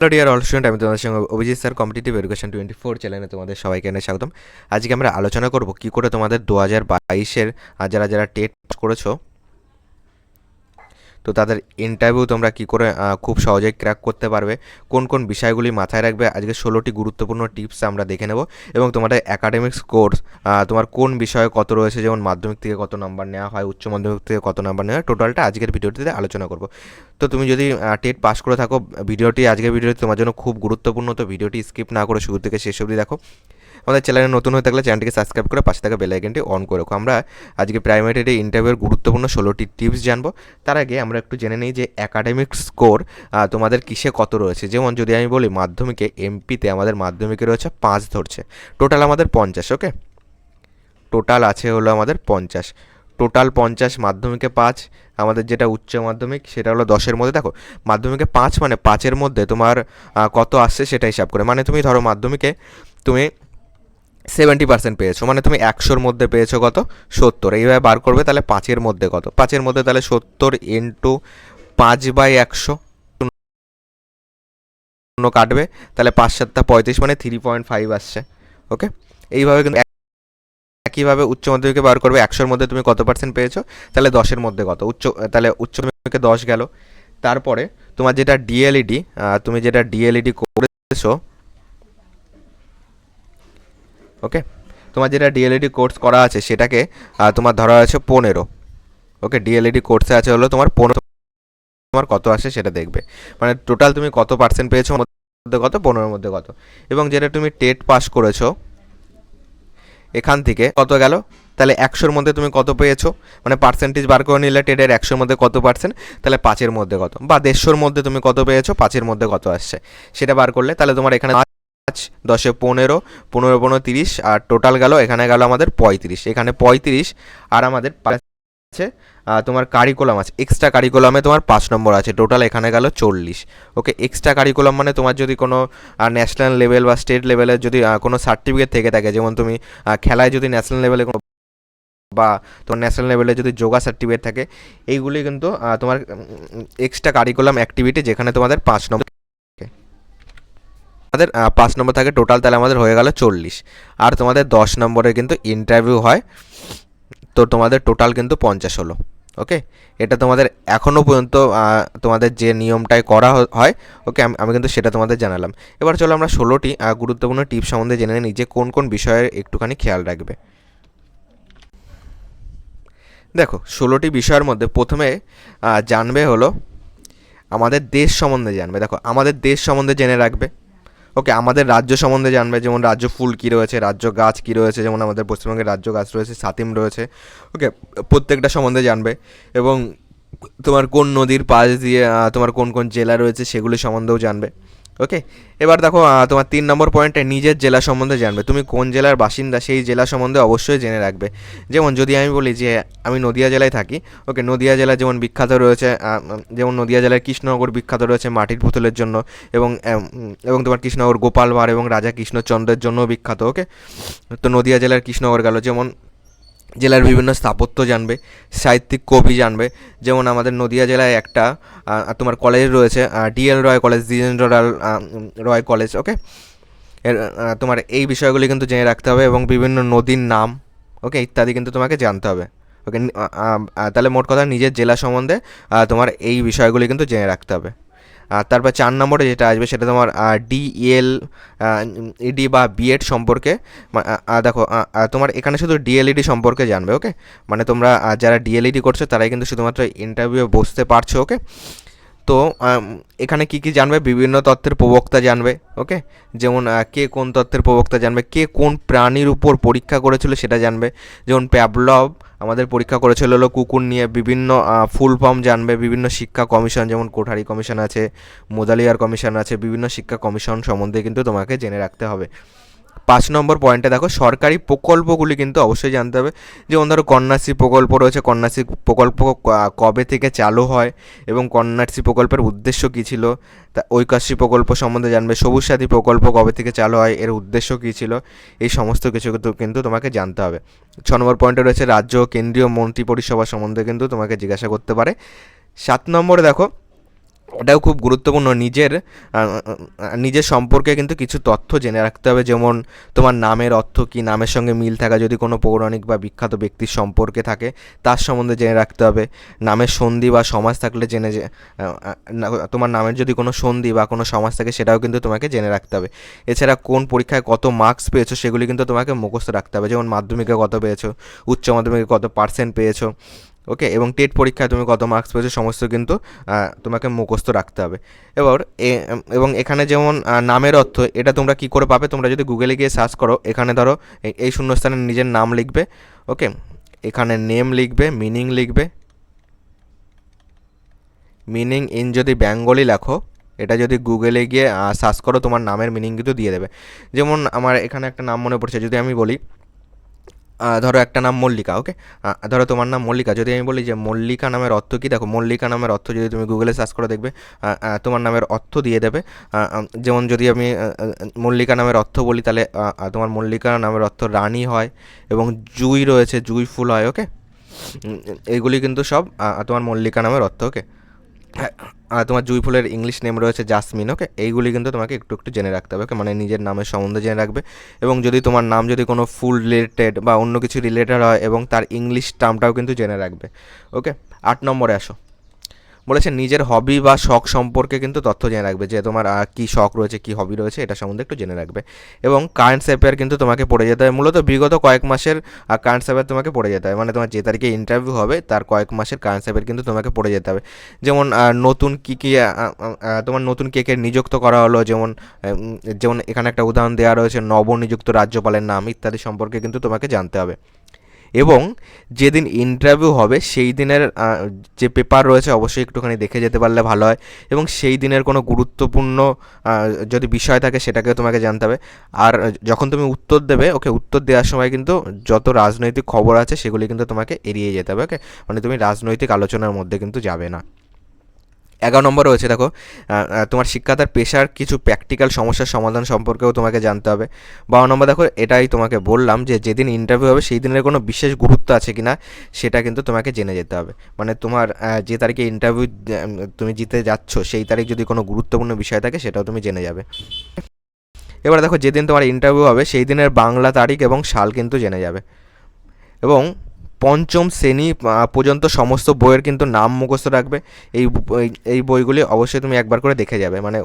Hello dear all student, আমি তোমাদের সঙ্গে অভিজিৎ স্যার, কম্পিটিটিভ এডুকেশন 24 চ্যানেলে তোমাদের সবাইকে এনে স্বাগতম। আজকে আমরা আলোচনা করব কী করে তোমাদের 2022-এর যারা যারা টেট পাস করেছো, তো তাদের ইন্টারভিউ তোমরা কী করে খুব সহজেই ক্র্যাক করতে পারবে, কোন কোন বিষয়গুলি মাথায় রাখবে, আজকে 16টি গুরুত্বপূর্ণ টিপস আমরা দেখে নেব। এবং তোমাদের অ্যাকাডেমিক স্কোর, তোমার কোন বিষয়ে কত রয়েছে, যেমন মাধ্যমিক থেকে কত নাম্বার নেওয়া হয়, উচ্চ মাধ্যমিক থেকে কত নাম্বার নেওয়া হয়, টোটালটা আজকের ভিডিওটিতে আলোচনা করব। তো তুমি যদি টেট পাস করে থাকো, আজকের ভিডিওটি তোমার জন্য খুব গুরুত্বপূর্ণ, তো ভিডিওটি স্কিপ না করে শুরু থেকে শেষ অবধি দেখো। আমাদের চ্যানেলে নতুন হয়ে থাকলে চ্যানেলটিকে সাবস্ক্রাইব করে পাশে থাকা বেল আইকনটি অন করে রাখো। আমরা আজকে প্রাইমারি ইন্টারভিউর গুরুত্বপূর্ণ 16টি টিপস জানবো। তার আগে আমরা একটু জেনে নিই যে অ্যাকাডেমিক স্কোর তোমাদের কিসে কত রয়েছে। যেমন যদি আমি বলি মাধ্যমিকে, এমপিতে আমাদের মাধ্যমিকে রয়েছে 5 ধরছে, টোটাল আমাদের 50। ওকে, টোটাল আছে হলো আমাদের 50, টোটাল 50, মাধ্যমিকে 5, আমাদের যেটা উচ্চ মাধ্যমিক সেটা হলো 10-এর মধ্যে। দেখো মাধ্যমিকে 5 মানে 5-এর মধ্যে তোমার কত আসছে সেটা হিসাব করে, মানে তুমি ধরো মাধ্যমিকে তুমি 70% পেয়েছো, মানে তুমি 100-র মধ্যে পেয়েছো কত, 70। এইভাবে বার করবে, তাহলে 5-এর মধ্যে কত, 5-এর মধ্যে তাহলে 70 ইন্টু 5/100 কাটবে, তাহলে 5×7 = 35, মানে 3.5 আসছে। ওকে, এইভাবে কিন্তু একইভাবে উচ্চ মাধ্যমিকে বার করবে, 100-র মধ্যে তুমি কত পার্সেন্ট পেয়েছো, তাহলে 10-এর মধ্যে কত, তাহলে উচ্চ মাধ্যমিকে 10 গেল। তারপরে তোমার যেটা ডিএলইডি, তুমি যেটা ডিএলইডি করেছো, ওকে, তোমার যেটা ডিএলইডি কোর্স করা আছে সেটাকে তোমার ধরা আছে 15। ওকে, ডিএলইডি কোর্সে আছে হলো তোমার 15, তোমার কত আসে সেটা দেখবে, মানে টোটাল তুমি কত পার্সেন্ট পেয়েছো, মধ্যে কত, 15-এর মধ্যে কত। এবং যেটা তুমি টেট পাস করেছো, এখান থেকে কত গেল, তাহলে 100-র মধ্যে তুমি কত পেয়েছো, মানে পার্সেন্টেজ বার করে নিলে টেটের 100-র মধ্যে কত পার্সেন্ট, তাহলে 5-এর মধ্যে কত, বা 150-র মধ্যে তুমি কত পেয়েছো, 5-এর মধ্যে কত আসছে সেটা বার করলে, তাহলে তোমার এখানে 5, 10-এ 15, 15 15 30, আর টোটাল গেল, এখানে গেল আমাদের 35, এখানে 35, আর আমাদের আছে তোমার কারিকুলাম আছে, এক্সট্রা কারিকুলামে তোমার 5 নম্বর আছে, টোটাল এখানে গেল 40। ওকে, এক্সট্রা কারিকুলাম মানে তোমার যদি কোনো ন্যাশনাল লেভেল বা স্টেট লেভেলের যদি কোনো সার্টিফিকেট থেকে থাকে, যেমন তুমি খেলায় যদি ন্যাশনাল লেভেলে কোনো, বা তোমার ন্যাশনাল লেভেলে যদি যোগা সার্টিফিকেট থাকে, এইগুলি কিন্তু তোমার এক্সট্রা কারিকুলাম অ্যাক্টিভিটি, যেখানে তোমাদের 5 নম্বর, আমাদের 5 নম্বর থাকে টোটাল, তাহলে আমাদের হয়ে গেল 40। আর তোমাদের 10 নম্বরে কিন্তু ইন্টারভিউ হয়, তো তোমাদের টোটাল কিন্তু 50 হলো। ওকে, এটা তোমাদের এখনও পর্যন্ত তোমাদের যে নিয়মটাই করা হয়। ওকে, আমি কিন্তু সেটা তোমাদের জানালাম। এবার চলো আমরা 16টি গুরুত্বপূর্ণ টিপস সম্বন্ধে জেনে নিই, যে কোন কোন বিষয়ের একটুখানি খেয়াল রাখবে। দেখো 16টি বিষয়ের মধ্যে প্রথমে জানবে হলো আমাদের দেশ সম্বন্ধে জানবে। দেখো আমাদের দেশ সম্বন্ধে জেনে রাখবে। ওকে, আমাদের রাজ্য সম্বন্ধে জানবে, যেমন রাজ্য ফুল কী রয়েছে, রাজ্য গাছ কী রয়েছে, যেমন আমাদের পশ্চিমবঙ্গের রাজ্য গাছ রয়েছে, সাতিম রয়েছে। ওকে, প্রত্যেকটা সম্বন্ধে জানবে। এবং তোমার কোন নদীর পাশ দিয়ে তোমার কোন কোন জেলা রয়েছে সেগুলি সম্বন্ধেও জানবে। ওকে, এবার দেখো তোমার 3 নম্বর পয়েন্টে নিজের জেলা সম্বন্ধে জানবে, তুমি কোন জেলার বাসিন্দা সেই জেলা সম্বন্ধে অবশ্যই জেনে রাখবে। যেমন যদি আমি বলি যে আমি নদিয়া জেলায় থাকি, ওকে, নদিয়া জেলা যেমন বিখ্যাত রয়েছে, যেমন নদিয়া জেলার কৃষ্ণনগর বিখ্যাত রয়েছে মাটির পুতুলের জন্য, এবং এবং তোমার কৃষ্ণনগর গোপাল ভাঁড় এবং রাজা কৃষ্ণচন্দ্রের জন্যও বিখ্যাত। ওকে, তো নদিয়া জেলার কৃষ্ণনগর গেল। যেমন জেলার বিভিন্ন স্থাপত্য জানবে, সাহিত্যিক কবি জানবে, যেমন আমাদের নদিয়া জেলায় একটা তোমার কলেজ রয়েছে, ডিএল রয় কলেজ, দ্বিজেন্দ্র রয় কলেজ। ওকে, এর তোমার এই বিষয়গুলি কিন্তু জেনে রাখতে হবে, এবং বিভিন্ন নদীর নাম, ওকে, ইত্যাদি কিন্তু তোমাকে জানতে হবে। ওকে, তাহলে মোট কথা নিজের জেলা সম্বন্ধে তোমার এই বিষয়গুলি কিন্তু জেনে রাখতে হবে। তারপর 4 নম্বরে যেটা আসবে সেটা তোমার ডিএল ইডি বা বিএড সম্পর্কে। দেখো তোমার এখানে শুধু ডিএলইডি সম্পর্কে জানবে। ওকে, মানে তোমরা যারা ডিএলইডি করছো তারাই কিন্তু শুধুমাত্র ইন্টারভিউ বসতে পারছো। ওকে, তো এখানে কি কি জানবে, বিভিন্ন তথ্যের প্রবক্তা জানবে। ওকে, যেমন কে কোন তথ্যের প্রবক্তা জানবে, কে কোন প্রাণীর উপর পরীক্ষা করেছিল সেটা জানবে। যেমন প্যাভলভ আমাদের পরীক্ষা করেছিল হলো কুকুর নিয়ে। বিভিন্ন ফুল ফর্ম জানবে, বিভিন্ন শিক্ষা কমিশন, যেমন কোঠারি কমিশন আছে, মোদালিয়ার কমিশন আছে, বিভিন্ন শিক্ষা কমিশন সম্বন্ধে কিন্তু তোমাকে জেনে রাখতে হবে। 5 নম্বর পয়েন্টে দেখো সরকারি প্রকল্পগুলি কিন্তু অবশ্যই জানতে হবে। যেমন ধরো কন্যাশ্রী প্রকল্প রয়েছে, কন্যাশ্রী প্রকল্প কবে থেকে চালু হয় এবং কন্যাশ্রী প্রকল্পের উদ্দেশ্য কী ছিল, তা ঐক্যশ্রী প্রকল্প সম্বন্ধে জানবে। সবুজ সাথী প্রকল্প কবে থেকে চালু হয়, এর উদ্দেশ্য কী ছিল, এই সমস্ত কিছু কিন্তু তোমাকে জানতে হবে। 6 নম্বর পয়েন্টে রয়েছে রাজ্য কেন্দ্রীয় মন্ত্রী পরিষভা সম্বন্ধে কিন্তু তোমাকে জিজ্ঞাসা করতে পারে। 7 নম্বরে দেখো এটাও খুব গুরুত্বপূর্ণ, নিজের সম্পর্কে কিন্তু কিছু তথ্য জেনে রাখতে হবে, যেমন তোমার নামের অর্থ কী, নামের সঙ্গে মিল থাকা যদি কোনো পৌরাণিক বা বিখ্যাত ব্যক্তির সম্পর্কে থাকে তার সম্বন্ধে জেনে রাখতে হবে। নামের সন্ধি বা সমাস থাকলে তোমার নামের যদি কোনো সন্ধি বা কোনো সমাস থাকে সেটাও কিন্তু তোমাকে জেনে রাখতে হবে। এছাড়া কোন পরীক্ষায় কত মার্কস পেয়েছো সেগুলি কিন্তু তোমাকে মুখস্থ রাখতে হবে, যেমন মাধ্যমিকে কত পেয়েছো, উচ্চ মাধ্যমিকে কত পার্সেন্ট পেয়েছো, ওকে, এবং টেট পরীক্ষায় তুমি কত মার্কস পেয়েছো সমস্ত কিন্তু তোমাকে মুখস্থ রাখতে হবে। এবার এবং এখানে যেমন নামের অর্থ, এটা তোমরা কি করে পাবে, তোমরা যদি গুগলে গিয়ে সার্চ করো, এখানে ধরো এই শূন্যস্থানে নিজের নাম লিখবে, ওকে, এখানে নেম লিখবে, মিনিং লিখবে, মিনিং ইন যদি বেঙ্গলি লেখো, এটা যদি গুগলে গিয়ে সার্চ করো তোমার নামের মিনিং কিন্তু দিয়ে দেবে। যেমন আমার এখানে একটা নাম মনে পড়ছে, যদি আমি বলি ধরো একটা নাম মল্লিকা, ওকে, ধরো তোমার নাম মল্লিকা, যদি আমি বলি যে মল্লিকা নামের অর্থ কী, দেখো মল্লিকা নামের অর্থ যদি তুমি গুগলে সার্চ করে দেখবে তোমার নামের অর্থ দিয়ে দেবে। যেমন যদি আমি মল্লিকা নামের অর্থ বলি, তাহলে তোমার মল্লিকা নামের অর্থ রানী হয়, এবং জুঁই রয়েছে, জুঁই ফুল হয়, ওকে, এইগুলি কিন্তু সব তোমার মল্লিকা নামের অর্থ, ওকে। তোমার জুঁই ফুলের ইংলিশ নেম রয়েছে জাসমিন, ওকে, এইগুলি কিন্তু তোমাকে একটু একটু জেনে রাখতে হবে, ওকে, মানে নিজের নামের সম্বন্ধে জেনে রাখবে। এবং যদি তোমার নাম যদি কোনো ফুল রিলেটেড বা অন্য কিছু রিলেটেড হয়, এবং তার ইংলিশ টার্মটাও কিন্তু জেনে রাখবে, ওকে। 8 নম্বরে আসো, বলেছে নিজের হবি বা শখ সম্পর্কে কিন্তু তথ্য জেনে রাখবে, যে তোমার কী শখ রয়েছে, কী হবি রয়েছে, এটা সম্বন্ধে একটু জেনে রাখবে। এবং কারেন্ট অ্যাফেয়ার কিন্তু তোমাকে পড়ে যেতে হবে, মূলত বিগত কয়েক মাসের কারেন্ট অ্যাফেয়ার তোমাকে পড়ে যেতে হবে, মানে তোমার যে তারিখে ইন্টারভিউ হবে তার কয়েক মাসের কারেন্ট অ্যাফেয়ার কিন্তু তোমাকে পড়ে যেতে হবে। যেমন নতুন কী কী তোমার নতুন কে কে নিযুক্ত করা হলো, যেমন এখানে একটা উদাহরণ দেওয়া রয়েছে, নবনিযুক্ত রাজ্যপালের নাম ইত্যাদি সম্পর্কে কিন্তু তোমাকে জানতে হবে। এবং যেদিন ইন্টারভিউ হবে সেই দিনের যে পেপার রয়েছে অবশ্যই একটুখানি দেখে যেতে পারলে ভালো হয়, এবং সেই দিনের কোনো গুরুত্বপূর্ণ যদি বিষয় থাকে সেটাকেও তোমাকে জানতে হবে। আর যখন তুমি উত্তর দেবে, ওকে, উত্তর দেওয়ার সময় কিন্তু যত রাজনৈতিক খবর আছে সেগুলি কিন্তু তোমাকে এড়িয়ে যেতে হবে, ওকে, মানে তুমি রাজনৈতিক আলোচনার মধ্যে কিন্তু যাবে না। 11 নম্বর রয়েছে, দেখো তোমার শিক্ষাতার পেশার কিছু প্র্যাকটিক্যাল সমস্যার সমাধান সম্পর্কেও তোমাকে জানতে হবে। 12 নম্বর, দেখো এটাই তোমাকে বললাম যে যেদিন ইন্টারভিউ হবে সেই দিনের কোনো বিশেষ গুরুত্ব আছে কিনা সেটা কিন্তু তোমাকে জেনে যেতে হবে, মানে তোমার যে তারিখে ইন্টারভিউ তুমি জিতে যাচ্ছ সেই তারিখ যদি কোনো গুরুত্বপূর্ণ বিষয় থাকে সেটাও তুমি জেনে যাবে। এবার দেখো যেদিন তোমার ইন্টারভিউ হবে সেই দিনের বাংলা তারিখ এবং সাল কিন্তু জেনে যাবে। এবং পঞ্চম শ্রেণী পর্যন্ত সমস্ত বইয়ের কিন্তু নাম মুখস্থ রাখবে। এই এই বইগুলি অবশ্যই তুমি একবার করে দেখে যাবে, মানে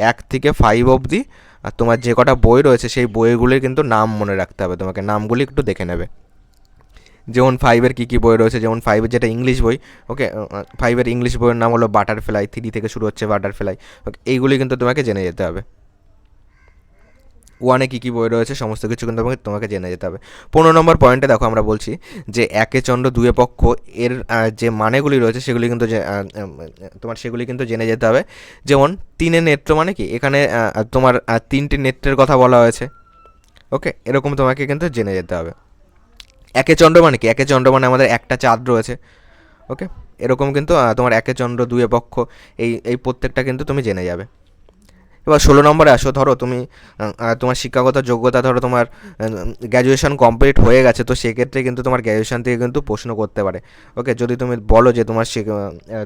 1 থেকে 5 অবধি আর তোমার যে কটা বই রয়েছে সেই বইগুলির কিন্তু নাম মনে রাখতে হবে তোমাকে, নামগুলি একটু দেখে নেবে। যেমন 5-এর কী কী বই রয়েছে, যেমন 5-এর যেটা ইংলিশ বই, ওকে, 5-এর ইংলিশ বইয়ের নাম হলো বাটারফ্লাই, 3 থেকে শুরু হচ্ছে বাটারফ্লাই, ওকে, এইগুলি কিন্তু তোমাকে জেনে যেতে হবে। 1-এ কী কী বই রয়েছে সমস্ত কিছু কিন্তু তোমাকে জেনে যেতে হবে। 15 নম্বর পয়েন্টে দেখো আমরা বলছি যে একে চন্দ্র দুয়ে পক্ষ এর যে মানেগুলি রয়েছে সেগুলি কিন্তু তোমার সেগুলি কিন্তু জেনে যেতে হবে। যেমন 3-এ নেত্র মানে কি, এখানে তোমার 3টি নেত্রের কথা বলা হয়েছে, ওকে, এরকম তোমাকে কিন্তু জেনে যেতে হবে। একে চন্দ্র মানে কি, একে চন্দ্র মানে আমাদের একটা চাঁদ রয়েছে, ওকে, এরকম কিন্তু তোমার একে চন্দ্র দুয়ে পক্ষ এই প্রত্যেকটা কিন্তু তুমি জেনে যাবে। এবার 16 নম্বরে আসো, ধরো তুমি তোমার শিক্ষাগত যোগ্যতা, ধরো তোমার গ্র্যাজুয়েশন কমপ্লিট হয়ে গেছে, তো সেক্ষেত্রে কিন্তু তোমার গ্র্যাজুয়েশন থেকে কিন্তু প্রশ্ন করতে পারে, ওকে, যদি তুমি বলো যে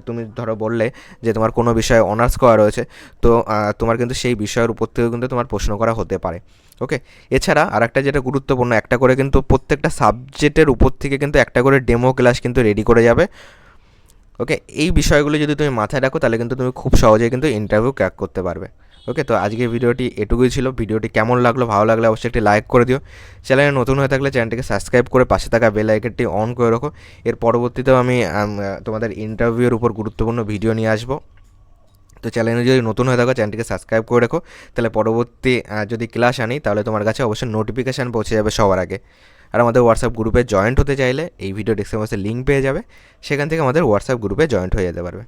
তুমি ধরো বললে যে তোমার কোনো বিষয়ে অনার্স করা রয়েছে, তো তোমার কিন্তু সেই বিষয়ের উপর থেকেও কিন্তু তোমার প্রশ্ন করা হতে পারে, ওকে। এছাড়া আর একটা যেটা গুরুত্বপূর্ণ, একটা করে কিন্তু প্রত্যেকটা সাবজেক্টের উপর থেকে কিন্তু একটা করে ডেমো ক্লাস কিন্তু রেডি করে যাবে, ওকে। এই বিষয়গুলো যদি তুমি মাথায় রাখো তাহলে কিন্তু তুমি খুব সহজেই কিন্তু ইন্টারভিউ ক্র্যাক করতে পারবে, ওকে। তো আজকের ভিডিওটি এটুকুই ছিল। ভিডিওটি কেমন লাগলো, ভালো লাগলে অবশ্যই একটি লাইক করে দিও। চ্যানেলে নতুন হয়ে থাকলে চ্যানেলটিকে সাবস্ক্রাইব করে পাশে থাকা বেল আইকনটি অন করে রাখো। এর পরবর্তীতেও আমি তোমাদের ইন্টারভিউয়ের উপর গুরুত্বপূর্ণ ভিডিও নিয়ে আসবো। তো চ্যানেলে যদি নতুন হয়ে থাকো চ্যানেলটিকে সাবস্ক্রাইব করে রাখো, তাহলে পরবর্তী যদি ক্লাস আনি তাহলে তোমার কাছে অবশ্যই নোটিফিকেশান পৌঁছে যাবে সবার আগে। আর আমাদের হোয়াটসঅ্যাপ গ্রুপে জয়েন্ট হতে চাইলে এই ভিডিও ডেসক্রিপশনে লিঙ্ক পেয়ে যাবে, সেখান থেকে আমাদের হোয়াটসঅ্যাপ গ্রুপে জয়েন্ট হয়ে যেতে পারবে।